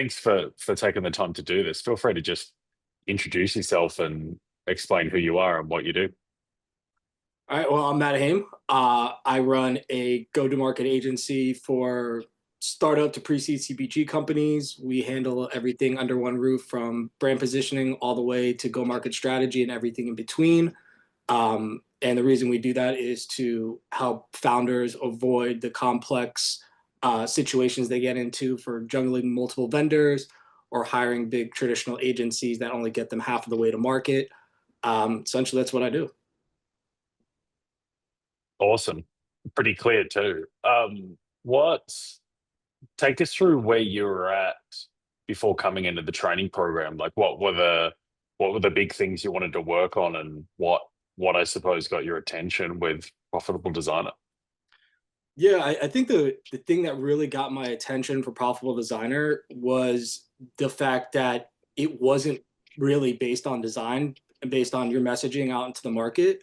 thanks for taking the time to do this. Feel free to just introduce yourself and explain who you are and what you do. All right. Well, I'm Matt Haim. I run a go-to-market agency for startup to pre-seed CPG companies. We handle everything under one roof, from brand positioning all the way to go-market strategy and everything in between. And the reason we do that is to help founders avoid the complex situations they get into for juggling multiple vendors or hiring big traditional agencies that only get them half of the way to market. Essentially, that's what I do. Awesome. Pretty clear too. What take us through where you were at before coming into the training program? Like what were the big things you wanted to work on and what I suppose got your attention with Profitable Designer? Yeah, I think the thing that really got my attention for Profitable Designer was the fact that it wasn't really based on design and based on your messaging out into the market.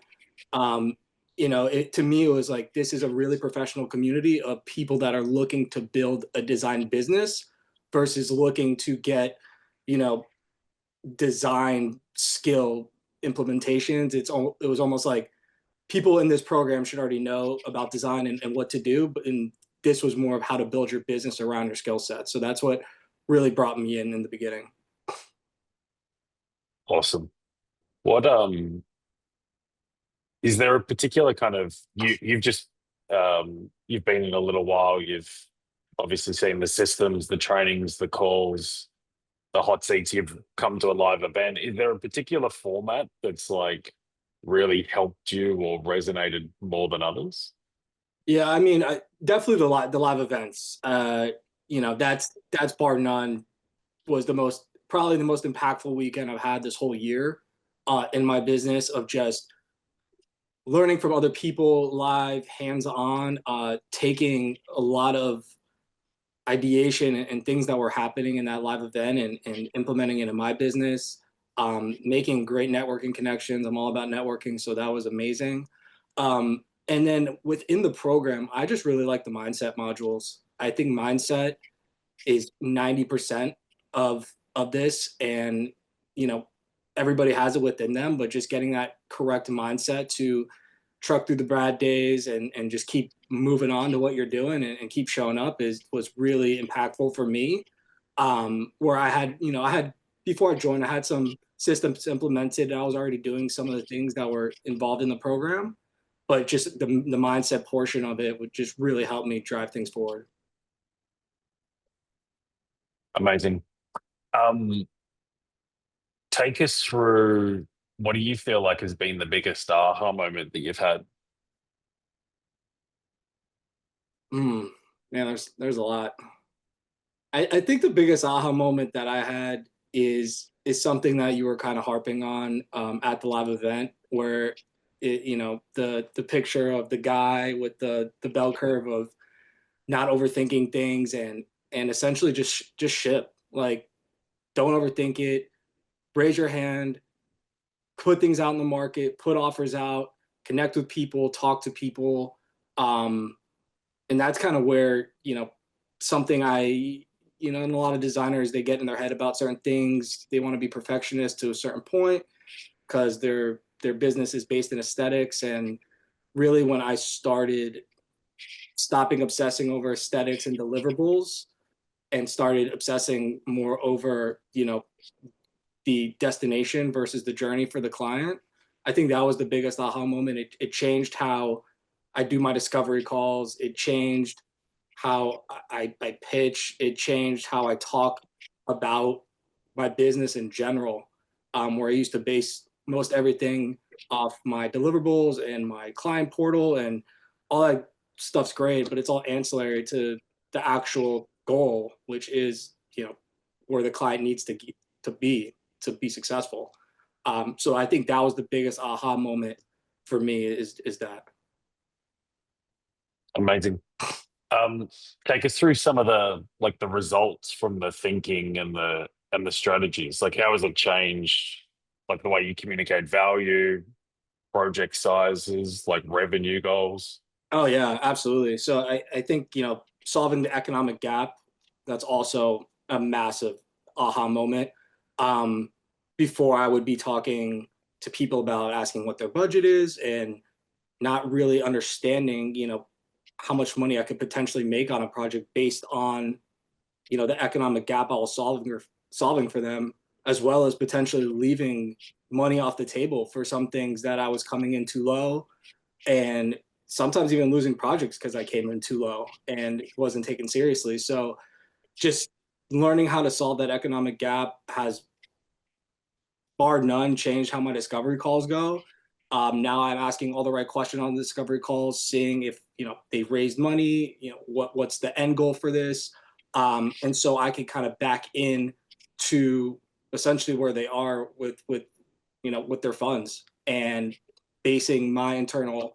Um, to me, it was like this is a really professional community of people that are looking to build a design business versus looking to get, you know, design skill implementations. It was almost like people in this program should already know about design and what to do, but this was more of how to build your business around your skill set. So that's what really brought me in the beginning. Awesome. What is there a particular kind of you've been in a little while, you've obviously seen the systems, the trainings, the calls, the hot seats, you've come to a live event. Is there a particular format that's like really helped you or resonated more than others? Yeah, I mean, definitely the live events. That's bar none was the most probably the most impactful weekend I've had this whole year in my business of just learning from other people live, hands on, taking a lot of ideation and things that were happening in that live event and implementing it in my business, making great networking connections. I'm all about networking, so that was amazing. And then within the program, I just really like the mindset modules. I think mindset is 90% of this, and you know everybody has it within them, but just getting that correct mindset to truck through the bad days and just keep moving on to what you're doing and keep showing up is was really impactful for me. Where I had before I joined, I had some systems implemented. I was already doing some of the things that were involved in the program, but just the mindset portion of it would just really help me drive things forward. Amazing. Um, Take us through what do you feel like has been the biggest aha moment that you've had? Mm, man, there's a lot. I think the biggest aha moment that I had is something that you were kind of harping on at the live event, where the picture of the guy with the bell curve of not overthinking things and essentially just ship, like, don't overthink it, raise your hand, put things out in the market, put offers out, connect with people, talk to people. Um, and that's kind of where, something and a lot of designers, they get in their head about certain things. They want to be perfectionists to a certain point because their business is based in aesthetics. And really, when I started stopping obsessing over aesthetics and deliverables and started obsessing more over, the destination versus the journey for the client, I think that was the biggest aha moment. It changed how I do my discovery calls. It changed how I pitch. It changed how I talk about my business in general, where I used to base most everything off my deliverables and my client portal, and all that stuff's great, but it's all ancillary to the actual goal, which is, where the client needs to be to be successful. So I think that was the biggest aha moment for me is that. Amazing. Um, Take us through some of the results from the thinking and the strategies. Like how has it changed like the way you communicate value, project sizes, like revenue goals? Oh yeah, absolutely. So I think, solving the economic gap, that's also a massive aha moment. Um, Before I would be talking to people about asking what their budget is and not really understanding, how much money I could potentially make on a project based on, the economic gap I was solving for them, as well as potentially leaving money off the table for some things that I was coming in too low, and sometimes even losing projects because I came in too low and wasn't taken seriously. So just learning how to solve that economic gap has bar none changed how my discovery calls go. Now I'm asking all the right questions on the discovery calls, seeing if they've raised money, what's the end goal for this, and so I can kind of back in to essentially where they are with their funds, and basing my internal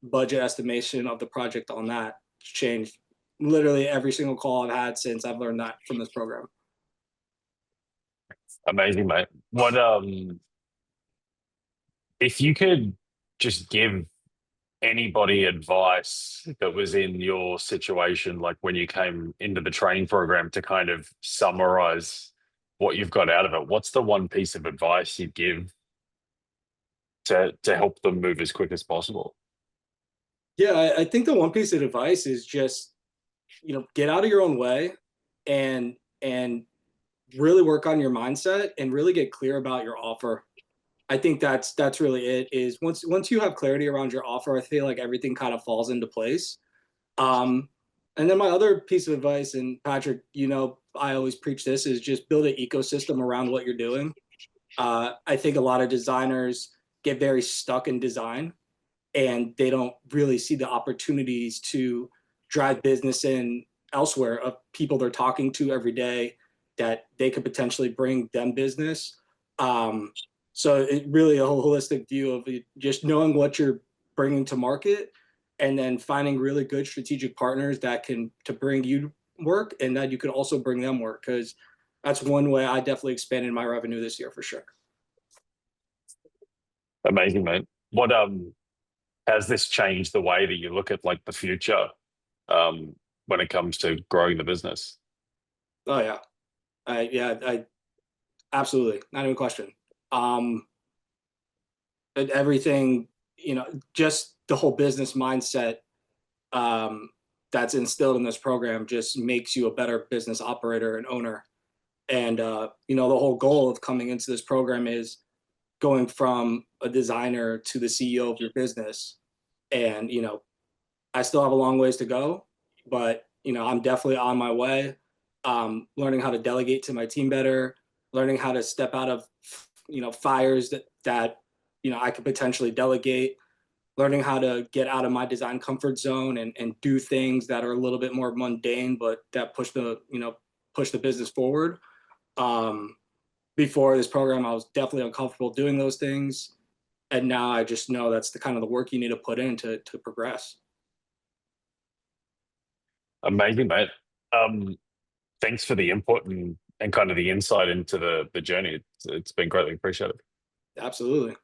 budget estimation of the project on that changed literally every single call I've had since I've learned that from this program. Amazing, mate. What if you could just give anybody advice that was in your situation, like when you came into the training program, to kind of summarize what you've got out of it, what's the one piece of advice you'd give to help them move as quick as possible? Yeah, I think the one piece of advice is just get out of your own way, and really work on your mindset and really get clear about your offer. I think that's really it. Is once you have clarity around your offer, I feel like everything kind of falls into place. Um, and then my other piece of advice, and Patrick, I always preach this, is just build an ecosystem around what you're doing. I think a lot of designers get very stuck in design, and they don't really see the opportunities to drive business in elsewhere of people they're talking to every day that they could potentially bring them business. Um, so it really a holistic view of just knowing what you're bringing to market, and then finding really good strategic partners that can to bring you work, and that you could also bring them work, because that's one way I definitely expanded my revenue this year for sure. Amazing, mate. What has this changed the way that you look at like the future um when it comes to growing the business? Oh yeah, I absolutely, not even a question. Um, Everything, just the whole business mindset um, that's instilled in this program just makes you a better business operator and owner. And the whole goal of coming into this program is going from a designer to the CEO of your business. And I still have a long ways to go, but I'm definitely on my way. Learning how to delegate to my team better, learning how to step out of fires that I could potentially delegate, learning how to get out of my design comfort zone and do things that are a little bit more mundane, but that push the business forward. Um, Before this program, I was definitely uncomfortable doing those things, and now I just know that's the kind of the work you need to put in to progress. Amazing, mate. Um, Thanks for the input and kind of the insight into the journey. It's been greatly appreciated. Absolutely.